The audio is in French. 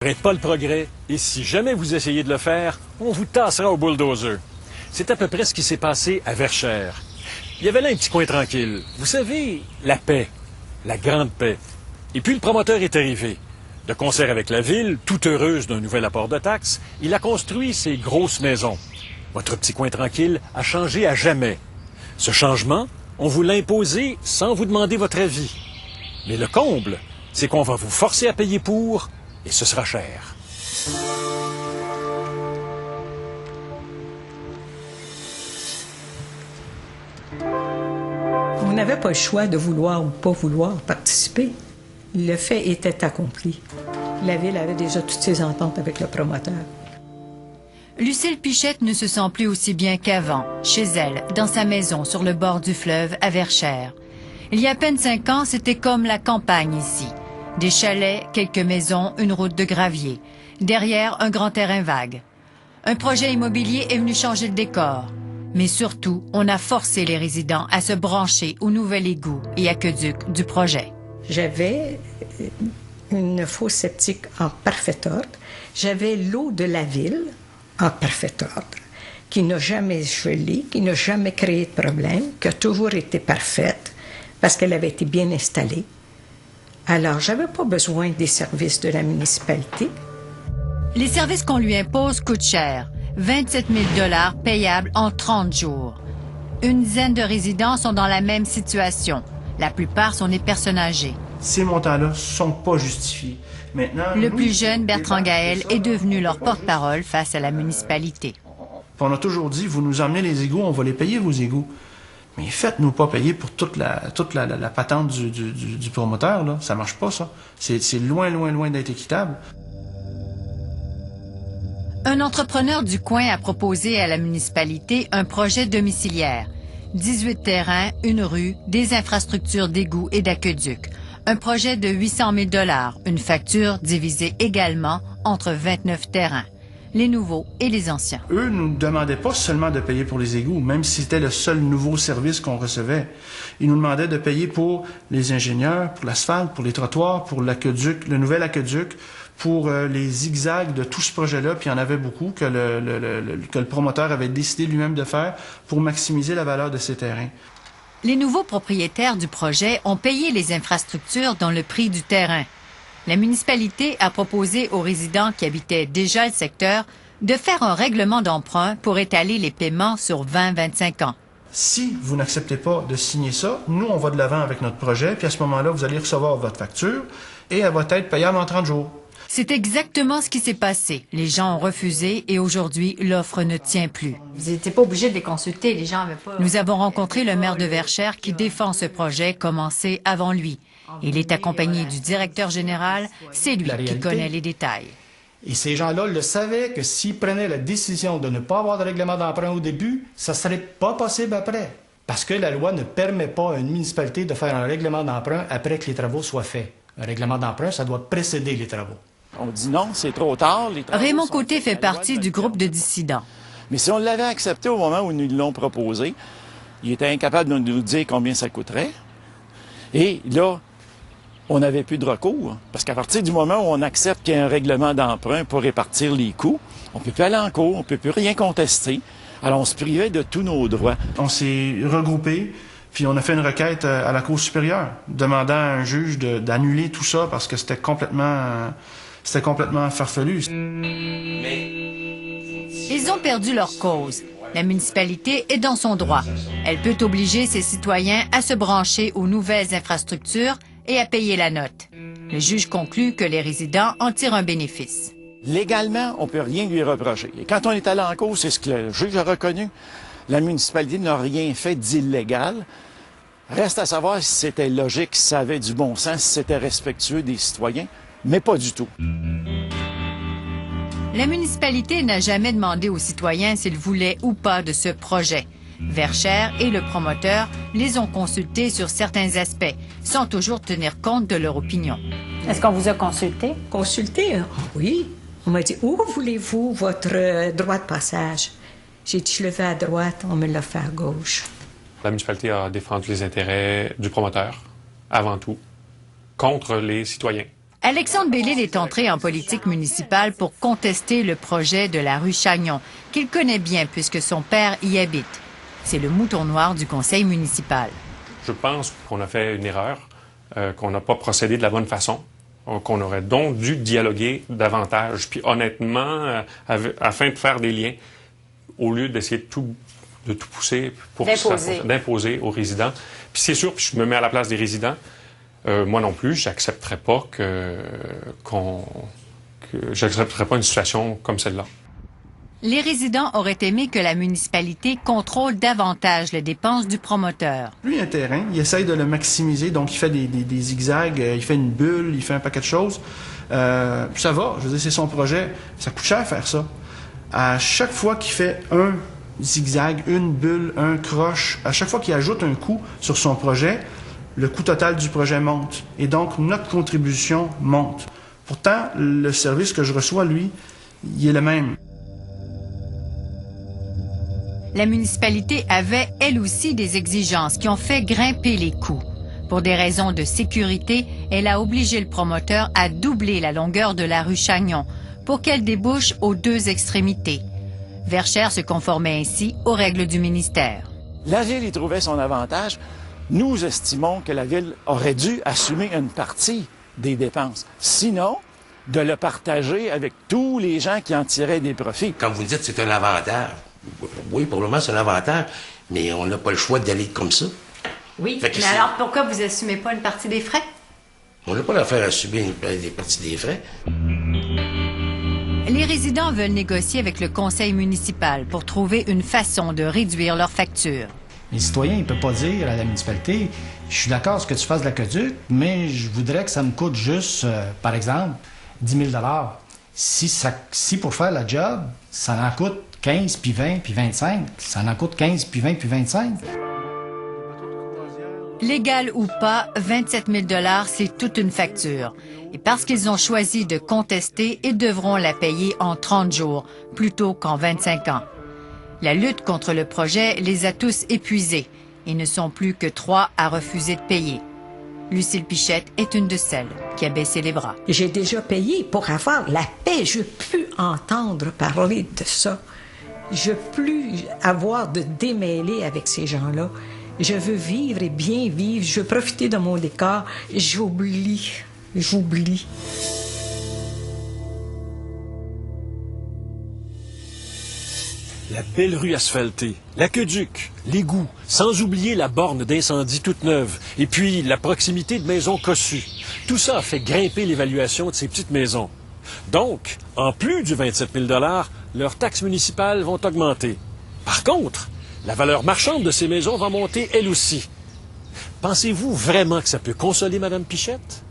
N'arrête pas le progrès, et si jamais vous essayez de le faire, on vous tassera au bulldozer. C'est à peu près ce qui s'est passé à Verchères. Il y avait là un petit coin tranquille. Vous savez, la paix, la grande paix. Et puis le promoteur est arrivé. De concert avec la ville, toute heureuse d'un nouvel apport de taxes, il a construit ses grosses maisons. Votre petit coin tranquille a changé à jamais. Ce changement, on vous l'a imposé sans vous demander votre avis. Mais le comble, c'est qu'on va vous forcer à payer pour, et ce sera cher. On n'avait pas le choix de vouloir ou pas vouloir participer. Le fait était accompli. La ville avait déjà toutes ses ententes avec le promoteur. Lucille Pichette ne se sent plus aussi bien qu'avant, chez elle, dans sa maison sur le bord du fleuve à Verchères. Il y a à peine 5 ans, c'était comme la campagne ici. Des chalets, quelques maisons, une route de gravier. Derrière, un grand terrain vague. Un projet immobilier est venu changer le décor. Mais surtout, on a forcé les résidents à se brancher au nouvel égout et aqueduc du projet. J'avais une fosse septique en parfait ordre. J'avais l'eau de la ville en parfait ordre, qui n'a jamais gelé, qui n'a jamais créé de problème, qui a toujours été parfaite parce qu'elle avait été bien installée. Alors, j'avais pas besoin des services de la municipalité. Les services qu'on lui impose coûtent cher. 27 000 $ payables en 30 jours. Une dizaine de résidents sont dans la même situation. La plupart sont des personnes âgées. Ces montants-là ne sont pas justifiés. Maintenant, le plus jeune, Bertrand Gaël, est devenu leur porte-parole face à la municipalité. On a toujours dit, vous nous emmenez les égouts, on va les payer, vos égouts. Mais faites-nous pas payer pour toute la patente du promoteur, là. Ça marche pas, ça. C'est loin, loin, loin d'être équitable. Un entrepreneur du coin a proposé à la municipalité un projet domiciliaire. 18 terrains, une rue, des infrastructures d'égouts et d'aqueducs. Un projet de 800 000 $, une facture divisée également entre 29 terrains, les nouveaux et les anciens. Eux ne nous demandaient pas seulement de payer pour les égouts, même si c'était le seul nouveau service qu'on recevait. Ils nous demandaient de payer pour les ingénieurs, pour l'asphalte, pour les trottoirs, pour l'aqueduc, le nouvel aqueduc, pour les zigzags de tout ce projet-là, puis il y en avait beaucoup que le promoteur avait décidé lui-même de faire pour maximiser la valeur de ces terrains. Les nouveaux propriétaires du projet ont payé les infrastructures dans le prix du terrain. La municipalité a proposé aux résidents qui habitaient déjà le secteur de faire un règlement d'emprunt pour étaler les paiements sur 20-25 ans. Si vous n'acceptez pas de signer ça, nous, on va de l'avant avec notre projet, puis à ce moment-là, vous allez recevoir votre facture et elle va être payable en 30 jours. C'est exactement ce qui s'est passé. Les gens ont refusé et aujourd'hui, l'offre ne tient plus. Vous n'étiez pas obligé de les consulter, les gens n'avaient pas... Nous avons rencontré le maire de Verchères qui défend ce projet commencé avant lui. Il est accompagné du directeur général, c'est lui qui connaît les détails. Et ces gens-là le savaient que s'ils prenaient la décision de ne pas avoir de règlement d'emprunt au début, ça ne serait pas possible après. Parce que la loi ne permet pas à une municipalité de faire un règlement d'emprunt après que les travaux soient faits. Un règlement d'emprunt, ça doit précéder les travaux. On dit non, c'est trop tard. Raymond Côté fait partie du groupe de dissidents. Mais si on l'avait accepté au moment où nous l'ont proposé, il était incapable de nous dire combien ça coûterait. Et là, on n'avait plus de recours. Parce qu'à partir du moment où on accepte qu'il y a un règlement d'emprunt pour répartir les coûts, on ne peut plus aller en cours, on ne peut plus rien contester. Alors, on se privait de tous nos droits. On s'est regroupés, puis on a fait une requête à la Cour supérieure, demandant à un juge d'annuler tout ça parce que c'était complètement farfelu. Ils ont perdu leur cause. La municipalité est dans son droit. Elle peut obliger ses citoyens à se brancher aux nouvelles infrastructures et à payer la note. Le juge conclut que les résidents en tirent un bénéfice. Légalement, on ne peut rien lui reprocher. Et quand on est allé en cause, c'est ce que le juge a reconnu. La municipalité n'a rien fait d'illégal. Reste à savoir si c'était logique, si ça avait du bon sens, si c'était respectueux des citoyens, mais pas du tout. La municipalité n'a jamais demandé aux citoyens s'ils voulaient ou pas de ce projet. Verchères et le promoteur les ont consultés sur certains aspects, sans toujours tenir compte de leur opinion. Est-ce qu'on vous a consulté? Consulté? Oui. On m'a dit, où voulez-vous votre droit de passage? J'ai dit, je le fais à droite, on me l'a fait à gauche. La municipalité a défendu les intérêts du promoteur, avant tout, contre les citoyens. Alexandre Bellil est entré en politique municipale pour contester le projet de la rue Chagnon, qu'il connaît bien puisque son père y habite. C'est le mouton noir du conseil municipal. Je pense qu'on a fait une erreur, qu'on n'a pas procédé de la bonne façon, qu'on aurait donc dû dialoguer davantage. Puis honnêtement, afin de faire des liens, au lieu d'essayer de tout pousser pour d'imposer aux résidents. Puis c'est sûr, puis je me mets à la place des résidents. Moi non plus, j'accepterais pas j'accepterais pas une situation comme celle-là. Les résidents auraient aimé que la municipalité contrôle davantage les dépenses du promoteur. Lui, il a un terrain, il essaye de le maximiser, donc il fait des zigzags, il fait une bulle, il fait un paquet de choses. Puis ça va, je veux dire, c'est son projet. Ça coûte cher faire ça. À chaque fois qu'il fait un zigzag, une bulle, un croche, à chaque fois qu'il ajoute un coût sur son projet, le coût total du projet monte. Et donc, notre contribution monte. Pourtant, le service que je reçois, lui, il est le même. La municipalité avait, elle aussi, des exigences qui ont fait grimper les coûts. Pour des raisons de sécurité, elle a obligé le promoteur à doubler la longueur de la rue Chagnon pour qu'elle débouche aux deux extrémités. Verchères se conformait ainsi aux règles du ministère. La Ville y trouvait son avantage. Nous estimons que la Ville aurait dû assumer une partie des dépenses. Sinon, de le partager avec tous les gens qui en tiraient des profits. Quand vous dites que c'est un avantage, oui, pour le moment, c'est un avantage, mais on n'a pas le choix d'aller comme ça. Oui, mais alors pourquoi vous n'assumez pas une partie des frais? On n'a pas l'affaire à subir des parties des frais. Les résidents veulent négocier avec le conseil municipal pour trouver une façon de réduire leurs factures. Les citoyens, ils ne peuvent pas dire à la municipalité « Je suis d'accord ce que tu fasses de l'aqueduc, mais je voudrais que ça me coûte juste, par exemple, 10 000 ». Si pour faire la job, ça en coûte 15, puis 20, puis 25, ça en coûte 15, puis 20, puis 25. Légal ou pas, 27 000 $, c'est toute une facture. Et parce qu'ils ont choisi de contester, ils devront la payer en 30 jours, plutôt qu'en 25 ans. La lutte contre le projet les a tous épuisés. Ils ne sont plus que 3 à refuser de payer. Lucille Pichette est une de celles qui a baissé les bras. J'ai déjà payé pour avoir la paix. Je ne veux plus entendre parler de ça. Je ne veux plus avoir de démêlés avec ces gens-là. Je veux vivre et bien vivre. Je veux profiter de mon décor. J'oublie. La belle rue asphaltée, l'aqueduc, l'égout, sans oublier la borne d'incendie toute neuve, et puis la proximité de maisons cossues. Tout ça a fait grimper l'évaluation de ces petites maisons. Donc, en plus du 27 000 $, leurs taxes municipales vont augmenter. Par contre, la valeur marchande de ces maisons va monter elle aussi. Pensez-vous vraiment que ça peut consoler Mme Pichette?